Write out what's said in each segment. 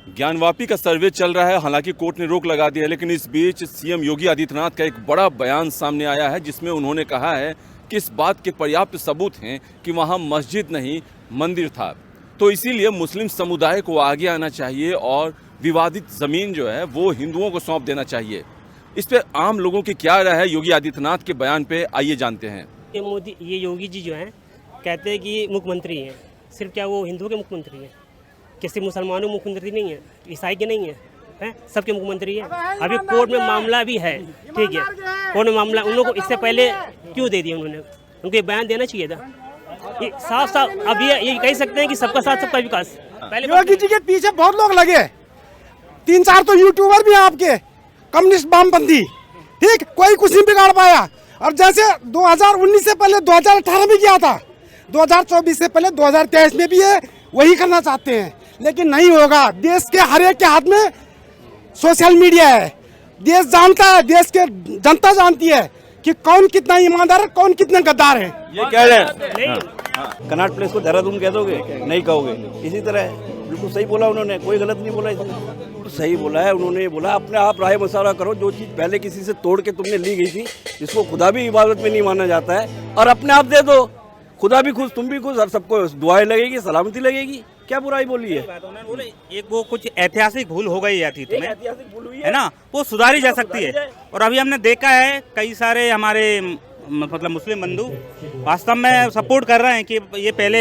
ज्ञानवापी का सर्वे चल रहा है, हालांकि कोर्ट ने रोक लगा दी है, लेकिन इस बीच सीएम योगी आदित्यनाथ का एक बड़ा बयान सामने आया है जिसमें उन्होंने कहा है कि इस बात के पर्याप्त सबूत हैं कि वहां मस्जिद नहीं मंदिर था, तो इसीलिए मुस्लिम समुदाय को आगे आना चाहिए और विवादित ज़मीन जो है वो हिंदुओं को सौंप देना चाहिए। इस पर आम लोगों की क्या राय है योगी आदित्यनाथ के बयान पे, आइए जानते हैं। ये योगी जी जो हैं कहते हैं कि मुख्यमंत्री हैं, सिर्फ क्या वो हिंदुओं के मुख्यमंत्री हैं? किसी मुसलमानों मुख्यमंत्री नहीं है, ईसाई के नहीं है, सबके मुख्यमंत्री है। अभी कोर्ट में मामला भी है, ठीक है, कोर्ट में मामला उन लोगों को इससे पहले क्यों दे दिया उन्होंने? उनको ये बयान देना चाहिए था। ये साफ साफ अब ये कह सकते हैं कि सबका साथ सबका विकास। पहले योगी जी के पीछे बहुत लोग लगे, 3-4 तो यूट्यूबर भी हैं आपके, कम्युनिस्ट वामपंथी, ठीक, कोई कुछ नहीं बिगाड़ पाया। और जैसे 2019 से पहले 2018 में किया था, 2024 से पहले 2023 में भी है, वही करना चाहते हैं, लेकिन नहीं होगा। देश के हर एक के हाथ में सोशल मीडिया है, देश जानता है, देश के जनता जानती है कि कौन कितना ईमानदार है, कौन कितने गद्दार है। ये कह रहे हैं कनॉट प्लेस को देहरादून कह दोगे? नहीं कहोगे। इसी तरह है, बिल्कुल सही बोला उन्होंने, कोई गलत नहीं बोला इसमें, तो सही बोला है उन्होंने। बोला अपने आप राय मशवरा करो, जो चीज़ पहले किसी से तोड़ के तुमने ली गई थी, जिसको खुदा भी इबादत में नहीं माना जाता है, और अपने आप दे दो, खुदा भी खुश, तुम भी खुश, और सबको दुआएं लगेगी, सलामती लगेगी। क्या बुराई बोली है? बोले एक वो कुछ ऐतिहासिक भूल हो गई थी तुम्हें, है ना, वो सुधारी जा सकती है। और अभी हमने देखा है कई सारे हमारे मतलब मुस्लिम बंधु वास्तव में सपोर्ट कर रहे हैं कि ये पहले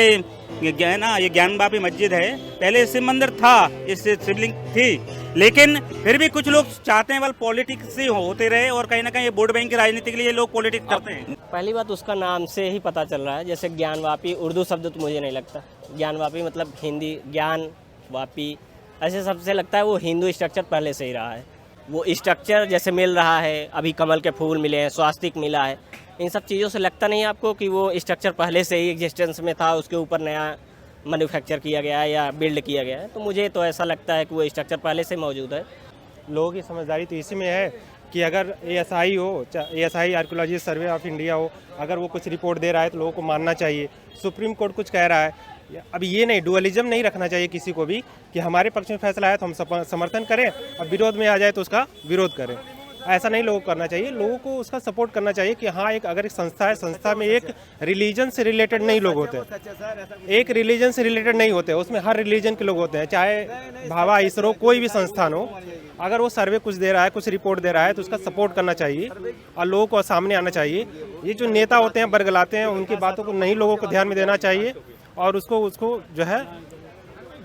ये ज्ञानवापी मस्जिद है, पहले शिव मंदिर था, इससे शिवलिंग थी, लेकिन फिर भी कुछ लोग चाहते हैं वाल पॉलिटिक्स ही होते रहे, और कहीं ना कहीं ये वोट बैंक की राजनीति के लिए लोग पॉलिटिक्स करते हैं। पहली बात उसका नाम से ही पता चल रहा है, जैसे ज्ञानवापी, उर्दू शब्द तो मुझे नहीं लगता, ज्ञानवापी मतलब हिंदी ज्ञान वापी, ऐसे सबसे लगता है वो हिंदू स्ट्रक्चर पहले से ही रहा है। वो स्ट्रक्चर जैसे मिल रहा है, अभी कमल के फूल मिले हैं, स्वास्तिक मिला है, इन सब चीज़ों से लगता नहीं आपको कि वो स्ट्रक्चर पहले से ही एग्जिस्टेंस में था, उसके ऊपर नया मैन्युफैक्चर किया गया है या बिल्ड किया गया है? तो मुझे तो ऐसा लगता है कि वो स्ट्रक्चर पहले से मौजूद है। लोगों की समझदारी तो इसी में है कि अगर ASI हो, ASI archaeology survey of India हो, अगर वो कुछ रिपोर्ट दे रहा है तो लोगों को मानना चाहिए। सुप्रीम कोर्ट कुछ कह रहा है, अभी ये नहीं, डुअलिज्म नहीं रखना चाहिए किसी को भी कि हमारे पक्ष में फैसला है तो हम समर्थन करें, और विरोध में आ जाए तो उसका विरोध करें। ऐसा नहीं लोगों को करना चाहिए, लोगों को उसका सपोर्ट करना चाहिए कि हाँ, अगर एक संस्था है, संस्था में एक रिलीजन से रिलेटेड नहीं लोग होते, एक रिलीजन से रिलेटेड नहीं होते, उसमें हर रिलीजन के लोग होते हैं, चाहे भावा इसरो कोई भी संस्थान हो। अगर वो सर्वे कुछ दे रहा है, कुछ रिपोर्ट दे रहा है, तो उसका सपोर्ट करना चाहिए और लोगों को सामने आना चाहिए। ये जो नेता होते हैं, बरगलाते हैं, उनकी बातों को नहीं लोगों को ध्यान में देना चाहिए, और उसको जो है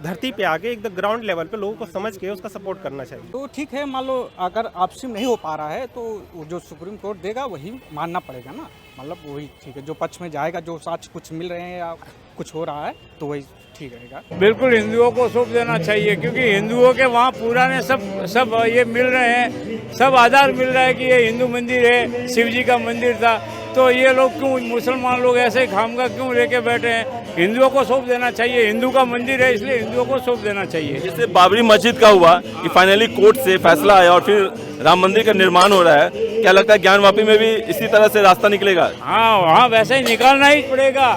धरती पे आके एकदम ग्राउंड लेवल पे लोगों को समझ के उसका सपोर्ट करना चाहिए। तो ठीक है, मान लो अगर आपसे नहीं हो पा रहा है तो जो सुप्रीम कोर्ट देगा वही मानना पड़ेगा ना, मतलब वही ठीक है, जो पक्ष में जाएगा, जो साक्ष्य कुछ मिल रहे हैं या कुछ हो रहा है तो वही ठीक रहेगा। बिल्कुल हिंदुओं को सौंप देना चाहिए, क्योंकि हिंदुओं के वहाँ पुराने सब ये मिल रहे हैं, सब आधार मिल रहा है कि ये हिंदू मंदिर है, शिव जी का मंदिर था, तो ये लोग क्यों, मुसलमान लोग ऐसे खामगा क्यों लेके बैठे हैं? हिंदुओं को सौंप देना चाहिए, हिंदू का मंदिर है इसलिए हिंदुओं को सौंप देना चाहिए। जैसे बाबरी मस्जिद का हुआ कि फाइनली कोर्ट से फैसला आया और फिर राम मंदिर का निर्माण हो रहा है, क्या लगता है ज्ञानवापी में भी इसी तरह से रास्ता निकलेगा? हाँ, वहाँ वैसे ही निकालना ही पड़ेगा,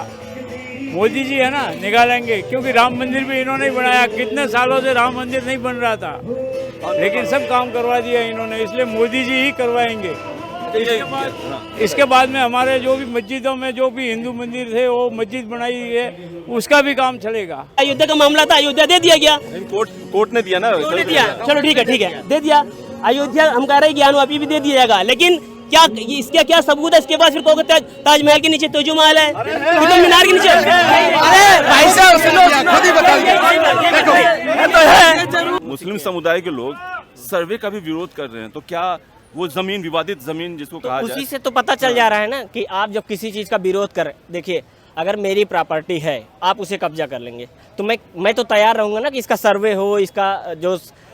मोदी जी है ना, निकालेंगे, क्योंकि राम मंदिर भी इन्होंने बनाया, कितने सालों से राम मंदिर नहीं बन रहा था, लेकिन सब काम करवा दिया इन्होंने, इसलिए मोदी जी ही करवाएंगे। इसके बाद में हमारे जो भी मस्जिदों में जो भी हिंदू मंदिर थे, वो मस्जिद बनाई है, उसका भी काम चलेगा। अयोध्या का मामला था, अयोध्या दे दिया गया, कोर्ट ने दिया ना, दे दिया, चलो ठीक है, दे दिया। अयोध्या हम कह रहे हैं ज्ञानवापी भी दे दिया जाएगा, लेकिन क्या इसका क्या सबूत है? इसके बाद फिर कहोगे ताजमहल के नीचे तोजो महल है, कुतुब मीनार के नीचे, अरे भाई साहब, मुस्लिम समुदाय के लोग सर्वे का भी विरोध कर रहे हैं, तो क्या वो जमीन, विवादित जमीन जिसको कहा जाए, उसी से तो पता चल जा रहा है ना कि आप जब किसी चीज का विरोध कर, देखिए अगर मेरी प्रॉपर्टी है, आप उसे कब्जा कर लेंगे, तो मैं तो तैयार रहूंगा ना कि इसका सर्वे हो, इसका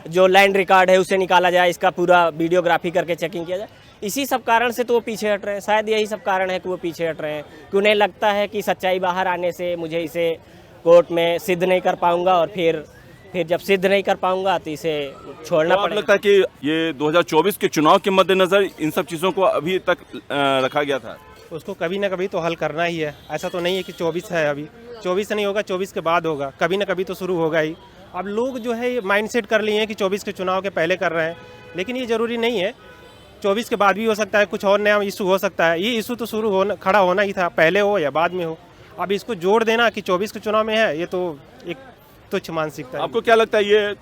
जो लैंड रिकॉर्ड है उसे निकाला जाए, इसका पूरा वीडियोग्राफी करके चेकिंग किया जाए। इसी सब कारण से तो वो पीछे हट रहे हैं, शायद यही सब कारण है कि वो पीछे हट रहे हैं, कि उन्हें लगता है कि सच्चाई बाहर आने से मुझे इसे कोर्ट में सिद्ध नहीं कर पाऊंगा, और फिर जब सिद्ध नहीं कर पाऊंगा तो इसे छोड़ना पड़ेगा। लगता है कि ये 2024 के चुनाव के मद्देनजर इन सब चीज़ों को अभी तक रखा गया था? उसको कभी ना कभी तो हल करना ही है, ऐसा तो नहीं है कि 24 है, अभी 24 से नहीं होगा, 24 के बाद होगा, कभी ना कभी तो शुरू होगा ही। अब लोग जो है माइंड सेट कर लिए हैं कि 24 के चुनाव के पहले कर रहे हैं, लेकिन ये ज़रूरी नहीं है। 24 के बाद भी हो सकता है, कुछ और नया इशू हो सकता है। ये इशू तो खड़ा होना ही था, पहले हो या बाद में हो। अब इसको जोड़ देना कि 24 के चुनाव में है, ये तो एक तुच्छ मानसिकता है। आपको क्या लगता है ये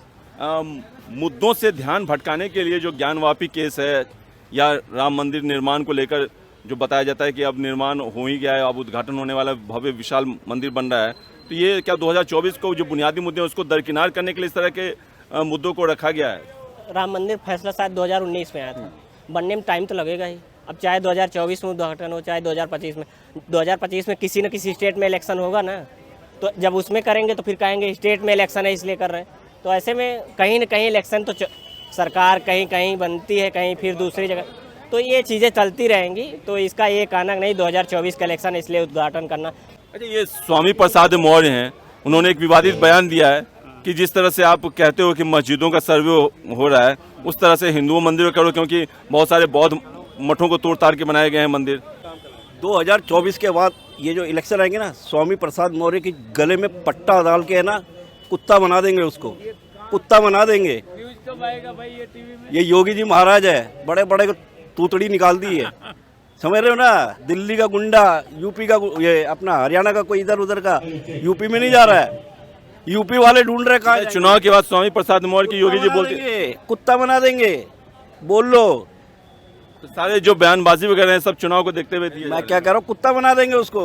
मुद्दों से ध्यान भटकाने के लिए जो ज्ञानवापी केस है या राम मंदिर निर्माण को लेकर जो बताया जाता है कि अब निर्माण हो ही गया है, अब उद्घाटन होने वाला भव्य विशाल मंदिर बन रहा है, तो ये क्या 2024 को जो बुनियादी मुद्दे हैं उसको दरकिनार करने के लिए इस तरह के मुद्दों को रखा गया है? राम मंदिर फैसला शायद 2019 में आया था, बनने में टाइम तो लगेगा ही। अब चाहे 2024 में उद्घाटन हो, चाहे 2025 में किसी न किसी स्टेट में इलेक्शन होगा ना, तो जब उसमें करेंगे तो फिर कहेंगे स्टेट में इलेक्शन है इसलिए कर रहे हैं। तो ऐसे में कहीं न कहीं इलेक्शन तो सरकार कहीं कहीं बनती है, कहीं फिर दूसरी जगह, तो ये चीज़ें चलती रहेंगी। तो इसका ये कहना नहीं 2024 का इलेक्शन इसलिए उद्घाटन करना। अच्छा, ये स्वामी प्रसाद मौर्य हैं, उन्होंने एक विवादित बयान दिया है कि जिस तरह से आप कहते हो कि मस्जिदों का सर्वे हो रहा है, उस तरह से हिंदुओं मंदिरों करो, क्योंकि बहुत सारे बौद्ध मठों को तोड़ ताड़ के बनाए गए हैं मंदिर। 2024 के बाद ये जो इलेक्शन आएंगे ना, स्वामी प्रसाद मौर्य के गले में पट्टा डाल के है ना, कुत्ता बना देंगे, उसको कुत्ता बना देंगे। ये योगी जी महाराज है, बड़े बड़े तूतड़ी निकाल दी है, समझ रहे हो ना। दिल्ली का गुंडा, यूपी का, ये अपना हरियाणा का कोई इधर उधर का, यूपी में नहीं जा रहा है, यूपी वाले ढूंढ रहे कहाँ। चुनाव के बाद स्वामी प्रसाद मौर्य की योगी जी बोलते कुत्ता बना देंगे, बोल लो। तो सारे जो बयानबाजी वगैरह हैं सब चुनाव को देखते हुए दिए मैं क्या कह रहा हूँ, कुत्ता बना देंगे उसको।